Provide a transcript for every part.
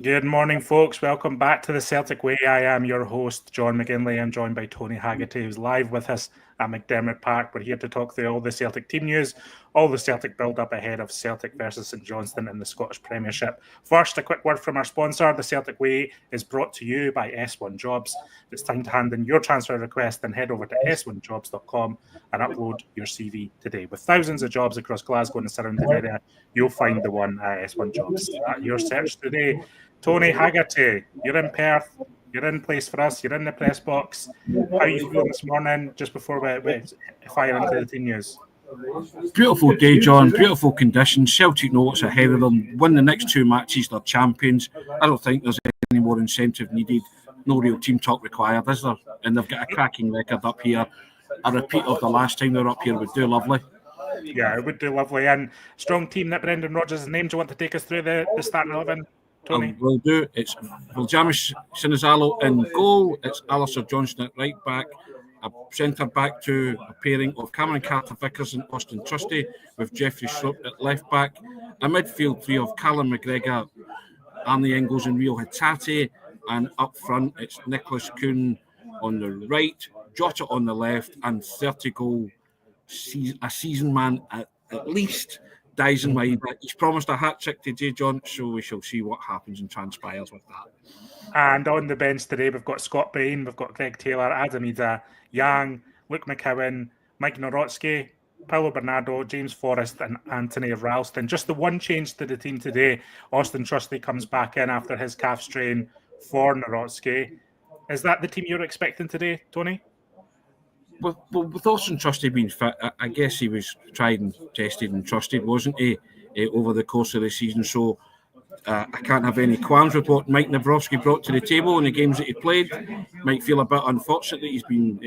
Good morning, folks. Welcome back to the Celtic Way. I am your host, John McGinley. I'm joined by Tony Haggerty, who's live with us at McDiarmid Park. We're here to talk through all the Celtic team news, all the Celtic build-up ahead of Celtic versus St Johnstone in the Scottish Premiership. First, a quick word from our sponsor. The Celtic Way is brought to you by S1 Jobs. If it's time to hand in your transfer request, then head over to s1jobs.com and upload your CV today. With thousands of jobs across Glasgow and the surrounding area, you'll find the one at S1 Jobs. Start your search today. Tony Haggerty, you're in Perth. You're in place for us. You're in the press box. How are you feeling this morning just before we fire into the team news? Beautiful day, John. Beautiful conditions. Celtic know what's ahead of them. Win the next two matches, they're champions. I don't think there's any more incentive needed. No real team talk required, is there? And they've got a cracking record up here. A repeat of the last time they were up here would do lovely. Yeah, it would do lovely. And strong team that Brendan Rodgers has named. Do you want to take us through the starting 11? Tony? Will do. It's Viljamis Sinizalo in goal. It's Alistair Johnston at right back. A centre back to a pairing of Cameron Carter-Vickers and Austin Trusty with Jeffrey Schroep at left back. A midfield three of Callum McGregor, Arnie Engels and Rio Hatate. And up front, it's Nicholas Kuhn on the right, Jota on the left, and 30-goal a season man at least. Dyson, he's promised a hat-trick today, John, so we shall see what happens and transpires with that. And on the bench today, we've got Scott Bain, we've got Greg Taylor, Adam Ida, Yang, Luke McCowan, Mike Nawrocki, Paulo Bernardo, James Forrest and Anthony Ralston. Just the one change to the team today, Austin Trusty comes back in after his calf strain for Nawrocki. Is that the team you're expecting today, Tony? Well, with Austin Trusty being fit, I guess he was tried and tested and trusted, wasn't he, over the course of the season? So I can't have any qualms with what Mike Nawrocki brought to the table in the games that he played. Might feel a bit unfortunate that he's been,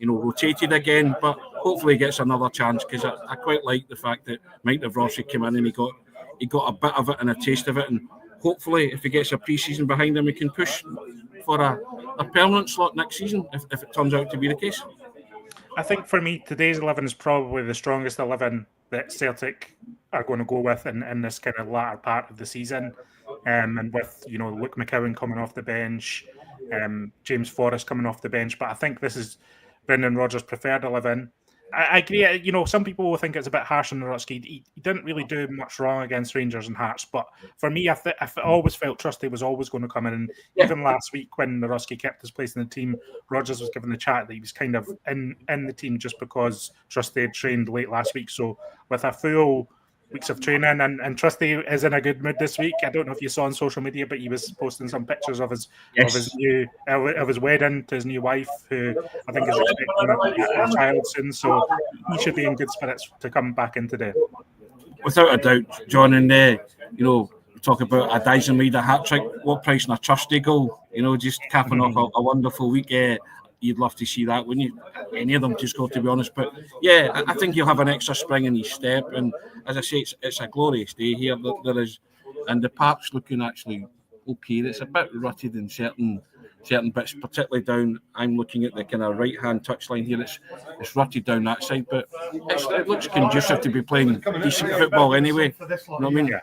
rotated again, but hopefully he gets another chance because I quite like the fact that Mike Nawrocki came in and he got a bit of it and a taste of it, and hopefully if he gets a pre-season behind him, he can push for a permanent slot next season if it turns out to be the case. I think for me, today's 11 is probably the strongest 11 that Celtic are going to go with in this kind of latter part of the season. And with, Luke McCowan coming off the bench, James Forrest coming off the bench. But I think this is Brendan Rodgers' preferred 11. I agree. Some people will think it's a bit harsh on Nawrocki. He didn't really do much wrong against Rangers and Hearts, but for me, I always felt Trusty was always going to come in. And even last week, when Nawrocki kept his place in the team, Rodgers was given the chat that he was kind of in the team just because Trusty had trained late last week. So with a full weeks of training, and Trusty is in a good mood this week. I don't know if you saw on social media, but he was posting some pictures of his wedding to his new wife, who I think is expecting a child soon. So he should be in good spirits to come back in today. Without a doubt, John. And we talk about a Dyson Reid hat trick. What price on a Trusty goal? Just capping off a wonderful week. You'd love to see that, wouldn't you? Any of them to score, to be honest. But yeah, I think he'll have an extra spring in his step. And as I say, it's a glorious day here. There is, and the park's looking actually okay. It's a bit rutted in certain bits, particularly down. I'm looking at the kind of right-hand touchline here. It's rutted down that side, but it looks conducive to be playing decent football anyway. You know what I mean? Yeah.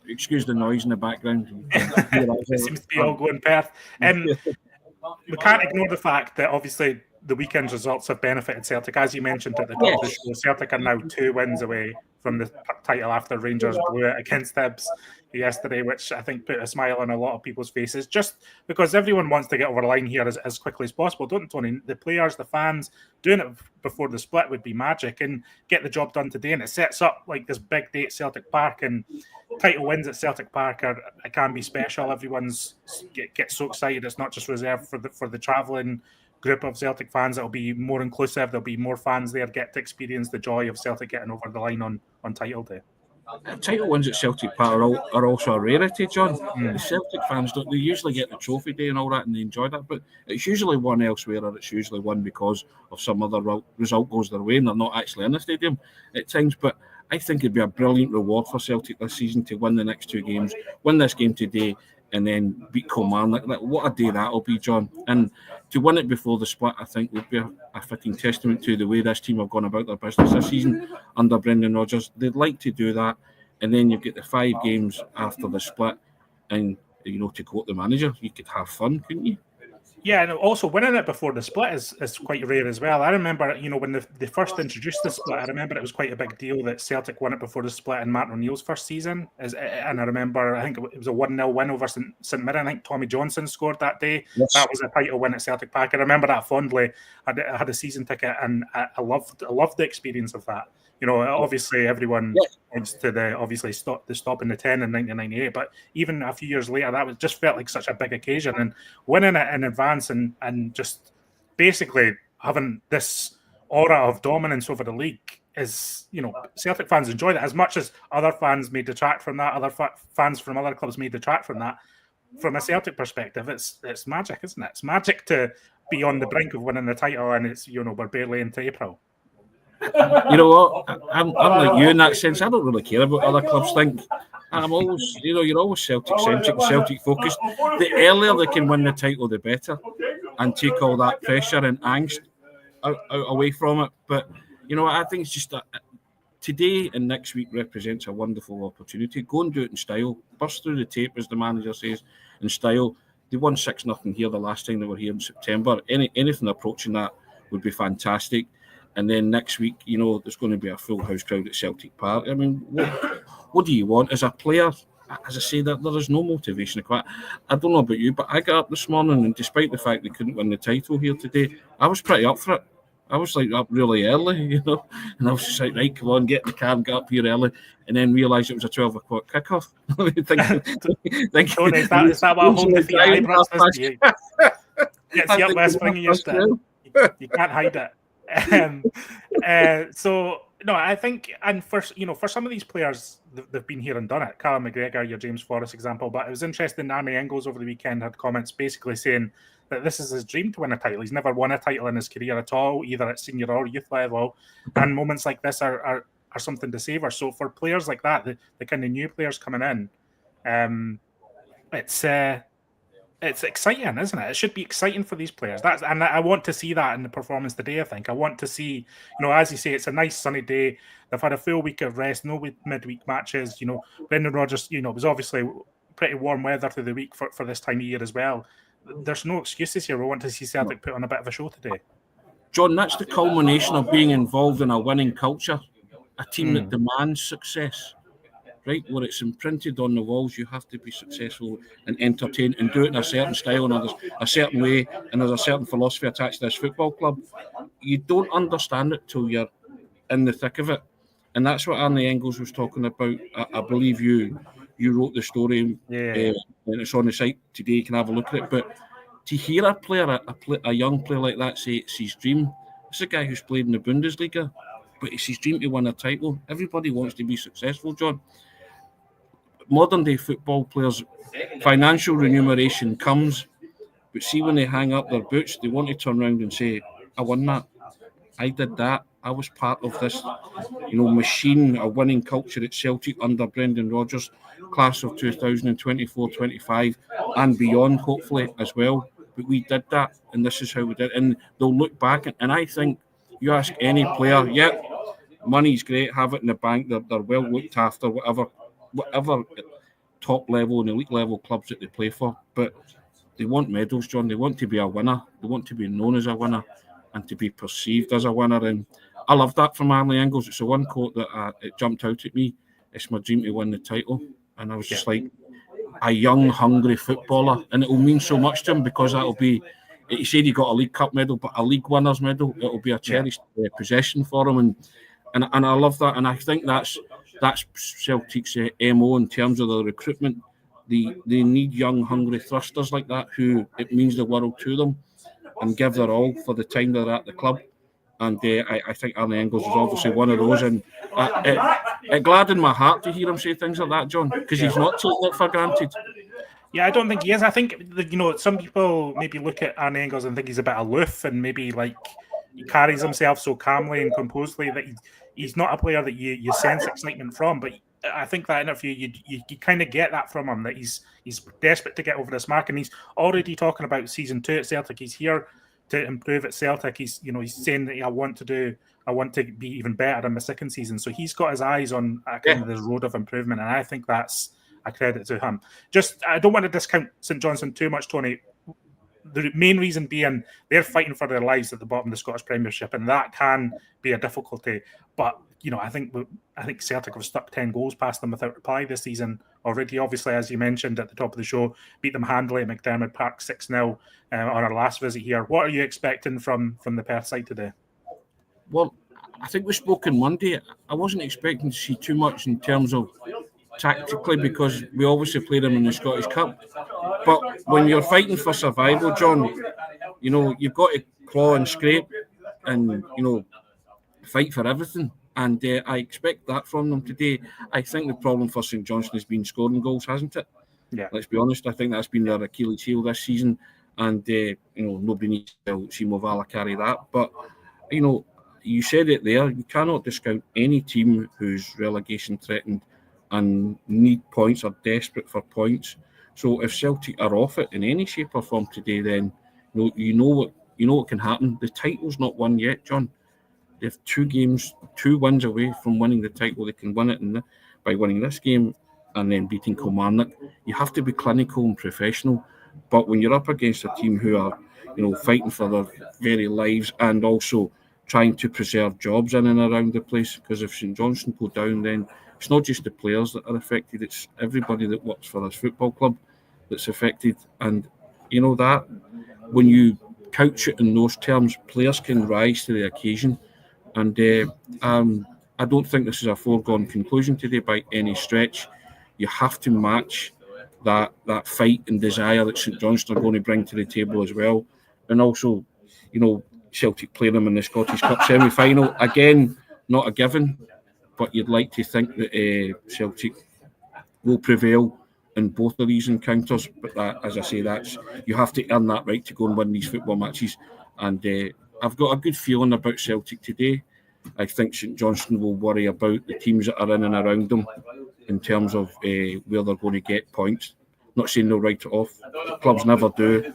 Excuse the noise in the background. It seems to be all going Perth. We can't ignore the fact that obviously the weekend's results have benefited Celtic. As you mentioned at the top of the show, Celtic are now 2 wins away from the title after Rangers blew it against Hibs yesterday, which I think put a smile on a lot of people's faces, just because everyone wants to get over the line here as quickly as possible, don't Tony? The players, the fans, doing it before the split would be magic and get the job done today. And it sets up like this big day at Celtic Park, and title wins at Celtic Park it can be special. Everyone's gets so excited. It's not just reserved for the travelling group of Celtic fans. It'll be more inclusive. There'll be more fans there get to experience the joy of Celtic getting over the line on title day. Title wins at Celtic Park are also a rarity, John. The Celtic fans they usually get the trophy day and all that, and they enjoy that, but it's usually won elsewhere, or it's usually won because of some other result goes their way and they're not actually in the stadium at times. But I think it'd be a brilliant reward for Celtic this season to win the next 2 games, win this game today, and then beat Kilmarnock. What a day that'll be, John. And to win it before the split, I think, would be a fitting testament to the way this team have gone about their business this season under Brendan Rodgers. They'd like to do that, and then you get the 5 games after the split, and to quote the manager, you could have fun, couldn't you? Yeah, and also winning it before the split is quite rare as well. I remember, when they first introduced the split, I remember it was quite a big deal that Celtic won it before the split in Martin O'Neill's first season. And I remember, I think it was a 1-0 win over St Mirren. I think Tommy Johnson scored that day. Yes. That was a title win at Celtic Park. I remember that fondly. I had a season ticket, and I loved the experience of that. Obviously everyone points to the stop in the 10 in 1998, but even a few years later, that just felt like such a big occasion, and winning it in advance and just basically having this aura of dominance over the league is, Celtic fans enjoy that as much as other fans may detract from that. Other fans from other clubs may detract from that. From a Celtic perspective, it's magic, isn't it? It's magic to be on the brink of winning the title, and it's we're barely into April. You know what? I'm like you in that sense. I don't really care about other clubs think. I'm always, you're always Celtic centric, Celtic focused. The earlier they can win the title, the better, and take all that pressure and angst out away from it. But I think it's just that today and next week represents a wonderful opportunity. Go and do it in style. Burst through the tape, as the manager says, in style. They won 6-0 here the last time they were here in September. Anything approaching that would be fantastic. And then next week, there's going to be a full house crowd at Celtic Park. I mean, what do you want as a player? As I say, there is no motivation to quit. I don't know about you, but I got up this morning, and despite the fact they couldn't win the title here today, I was pretty up for it. I was like up really early, and I was just like, right, come on, get in the car and get up here early, and then realised it was a 12 o'clock kickoff. Tony, is that what holding the eyebrows does to you? Gets you up last spring in your step. You can't hide it. So no, I think, and for some of these players, they've been here and done it. Callum McGregor, your James Forrest example, but it was interesting. Arnie Engels over the weekend had comments basically saying that this is his dream to win a title. He's never won a title in his career at all, either at senior or youth level, and moments like this are something to savour. So for players like that, the kind of new players coming in, it's exciting, isn't it? It should be exciting for these players. And I want to see that in the performance today, I think. I want to see, as you say, it's a nice sunny day. They've had a full week of rest, no midweek matches. Brendan Rodgers, it was obviously pretty warm weather through the week for this time of year as well. There's no excuses here. We want to see Celtic put on a bit of a show today. John, that's the culmination of being involved in a winning culture, a team that demands success. Right, where it's imprinted on the walls, you have to be successful and entertain and do it in a certain style and a certain way, and there's a certain philosophy attached to this football club. You don't understand it till you're in the thick of it, and that's what Arnie Engels was talking about. I believe you wrote the story, and it's on the site today. You can have a look at it. But to hear a player, a young player like that say it's his dream, it's a guy who's played in the Bundesliga, but it's his dream to win a title. Everybody wants to be successful, John. Modern day football players, financial remuneration comes, but see, when they hang up their boots, they want to turn around and say, I won that, I did that, I was part of this machine, a winning culture at Celtic under Brendan Rodgers, class of 2024-25 and beyond, hopefully as well. But we did that, and this is how we did it. And they'll look back, and I think you ask any player, money's great, have it in the bank, they're well looked after, whatever top level and elite level clubs that they play for, but they want medals, John. They want to be a winner. They want to be known as a winner and to be perceived as a winner. And I love that from Arnie Engels. It's the one quote that it jumped out at me. It's my dream to win the title. And I was just like, a young, hungry footballer. And it will mean so much to him, because that'll be, he said he got a League Cup medal, but a League Winners' medal. It'll be a cherished possession for him. And I love that. And I think that's Celtic's MO in terms of the recruitment. They need young, hungry thrusters like that who it means the world to them and give their all for the time they're at the club. And I think Arnie Engels is obviously one of those. And it gladdened my heart to hear him say things like that, John, because he's not taking it for granted. Yeah, I don't think he is. I think, some people maybe look at Arnie Engels and think he's a bit aloof and maybe like he carries himself so calmly and composedly that he's not a player that you sense excitement from. But I think that interview, you kind of get that from him, that he's desperate to get over this mark, and he's already talking about season 2 at Celtic. He's here to improve at Celtic. He's saying that I want to be even better in the second season. So he's got his eyes on kind of this road of improvement, and I think that's a credit to him. Just, I don't want to discount St Johnstone too much, Tony. The main reason being they're fighting for their lives at the bottom of the Scottish Premiership, and that can be a difficulty. But I think Celtic have stuck 10 goals past them without reply this season already. Obviously, as you mentioned at the top of the show, beat them handily at McDiarmid Park 6-0 on our last visit here. What are you expecting from the Perth side today? Well, I think we spoke on Monday. I wasn't expecting to see too much in terms of tactically, because we obviously played them in the Scottish Cup. But when you're fighting for survival, John, you've got to claw and scrape and, fight for everything. And I expect that from them today. I think the problem for St Johnstone has been scoring goals, hasn't it? Yeah. Let's be honest. I think that's been their Achilles heel this season. And, nobody needs to see Movala carry that. But, you said it there. You cannot discount any team who's relegation threatened and need points, are desperate for points. So if Celtic are off it in any shape or form today, then you know what can happen. The title's not won yet, John. They have 2 games, 2 wins away from winning the title. They can win it by winning this game and then beating Kilmarnock. You have to be clinical and professional. But when you're up against a team who are, fighting for their very lives and also trying to preserve jobs in and around the place, because if St Johnstone go down, then it's not just the players that are affected, it's everybody that works for this football club that's affected. And that when you couch it in those terms, players can rise to the occasion. And I don't think this is a foregone conclusion today by any stretch. You have to match that fight and desire that St Johnstone are going to bring to the table as well. And also, Celtic play them in the Scottish Cup semi-final. Again, not a given, but you'd like to think that Celtic will prevail in both of these encounters. But that, as I say, you have to earn that right to go and win these football matches. And I've got a good feeling about Celtic today. I think St Johnstone will worry about the teams that are in and around them in terms of where they're going to get points. Not saying they'll write it off. Clubs never do.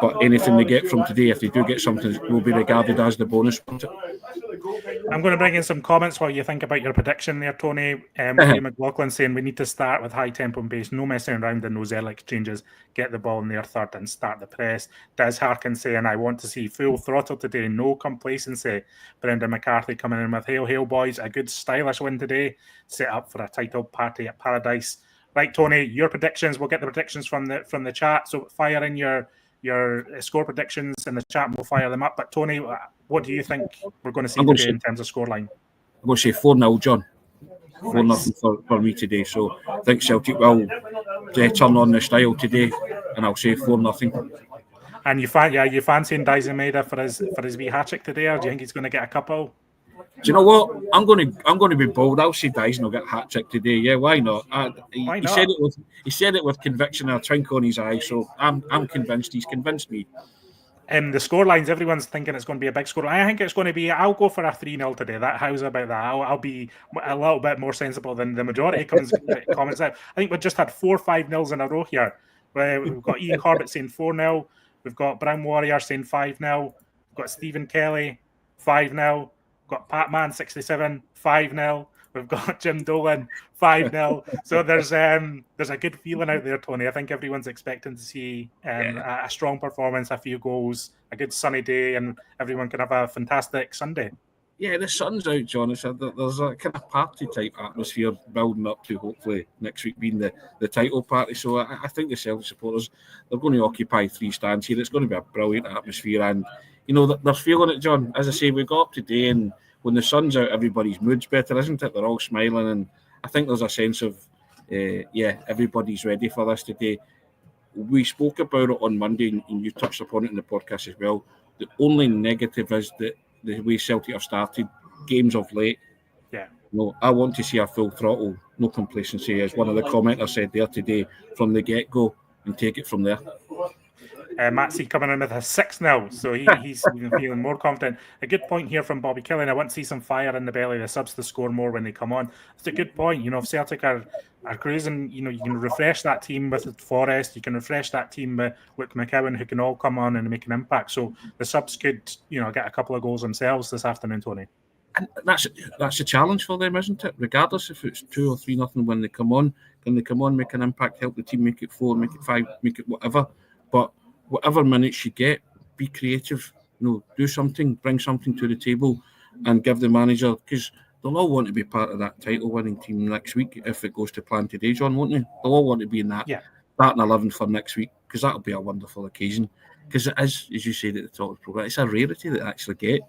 But anything they get from today, if they do get something, will be regarded as the bonus. I'm going to bring in some comments while you think about your prediction there, Tony. William McLaughlin saying we need to start with high tempo and pace, no messing around in those early exchanges, get the ball in their third and start the press. Des Harkin saying I want to see full throttle today, no complacency. Brendan McCarthy coming in with hail boys, a good stylish win today, set up for a title party at Paradise. Right, Tony, your predictions. We'll get the predictions from the chat. So fire in your score predictions in the chat and we'll fire them up. But Tony, what do you think we're going to see today in terms of scoreline? I'm going to say 4-0, John. 4-0 for me today. So I think Celtic will turn on the style today, and I'll say 4-0. And you fancying Dyson Maeda for his wee hat trick today, or do you think he's going to get a couple? Do you know what? I'm going to be bold. I'll say Dyson will get a hat trick today. Yeah, why not? Why not? He said it with conviction and a twinkle in his eye. So I'm convinced. He's convinced me. The score lines, everyone's thinking it's going to be a big score. I think it's going to be. I'll go for a 3-0 today. How's about that? I'll be a little bit more sensible than the majority comments out. I think we've just had 4 5-0s in a row here. We've got Ian Corbett saying 4-0. We've got Brown Warrior saying 5-0. We've got Stephen Kelly 5-0. We've got Pat Man 67 5-0. We've got Jim Dolan 5-0. So there's a good feeling out there, Tony. I think everyone's expecting to see a strong performance, a few goals, a good sunny day, and everyone can have a fantastic Sunday. Yeah, the sun's out, John. There's a kind of party type atmosphere building up to hopefully next week being the title party. So I think the Celtic supporters, they're going to occupy 3 stands here. It's going to be a brilliant atmosphere, and they're feeling it, John. As I say, we got up today, and when the sun's out, everybody's mood's better, isn't it? They're all smiling, and I think there's a sense of, everybody's ready for this today. We spoke about it on Monday, and you touched upon it in the podcast as well. The only negative is that the way Celtic have started games of late. Yeah. I want to see a full throttle, no complacency, as one of the commenters said there today, from the get-go, and take it from there. Matsy coming in with a 6-0, so he's feeling more confident. A good point here from Bobby Killen. I want to see some fire in the belly of the subs to score more when they come on. It's a good point. If Celtic are cruising, you can refresh that team with Forrest. You can refresh that team with Luke McCowan, who can all come on and make an impact. So the subs could, get a couple of goals themselves this afternoon, Tony. And that's a challenge for them, isn't it? Regardless if it's 2 or 3-0 when they come on, and they come on, make an impact, help the team make it 4, make it 5, make it whatever. But whatever minutes you get, be creative. Do something, bring something to the table, and give the manager, because they'll all want to be part of that title-winning team next week if it goes to plan today, John, won't they? They'll all want to be in that starting 11 for next week, because that'll be a wonderful occasion. Because it is, as you said at the top of the programme, it's a rarity that I actually get.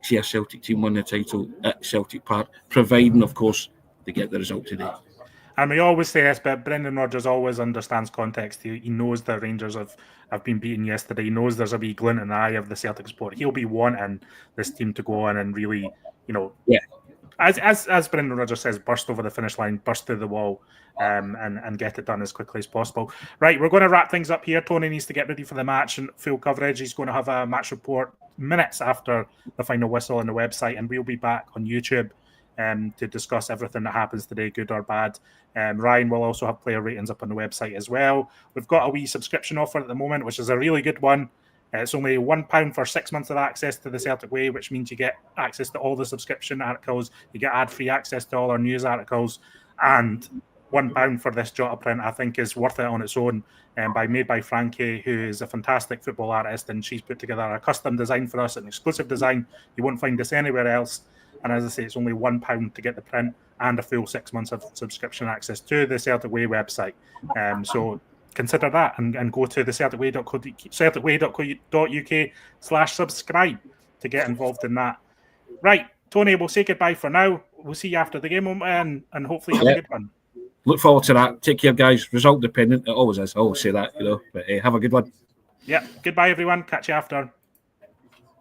See a Celtic team win the title at Celtic Park, providing, of course, they get the result today. And we always say this, but Brendan Rodgers always understands context. He knows the Rangers have been beaten yesterday. He knows there's a wee glint in the eye of the Celtic support. He'll be wanting this team to go on and really, as Brendan Rodgers says, burst over the finish line, burst through the wall, and get it done as quickly as possible. Right, we're going to wrap things up here. Tony needs to get ready for the match and full coverage. He's going to have a match report minutes after the final whistle on the website, and we'll be back on YouTube to discuss everything that happens today, good or bad. Ryan will also have player ratings up on the website as well. We've got a wee subscription offer at the moment, which is a really good one. It's only £1 for 6 months of access to the Celtic Way, which means you get access to all the subscription articles, you get ad-free access to all our news articles, and £1 for this jota print, I think, is worth it on its own. Made by Frankie, who is a fantastic football artist, and she's put together a custom design for us, an exclusive design. You won't find this anywhere else. And as I say, it's only £1 to get the print and a full 6 months of subscription access to the Celtic Way website. So consider that and go to the celticway.co.uk/subscribe to get involved in that. Right, Tony, we'll say goodbye for now. We'll see you after the game, and hopefully have a good one. Look forward to that. Take care, guys. Result dependent. It always is. I always say that, but have a good one. Yeah, goodbye, everyone. Catch you after.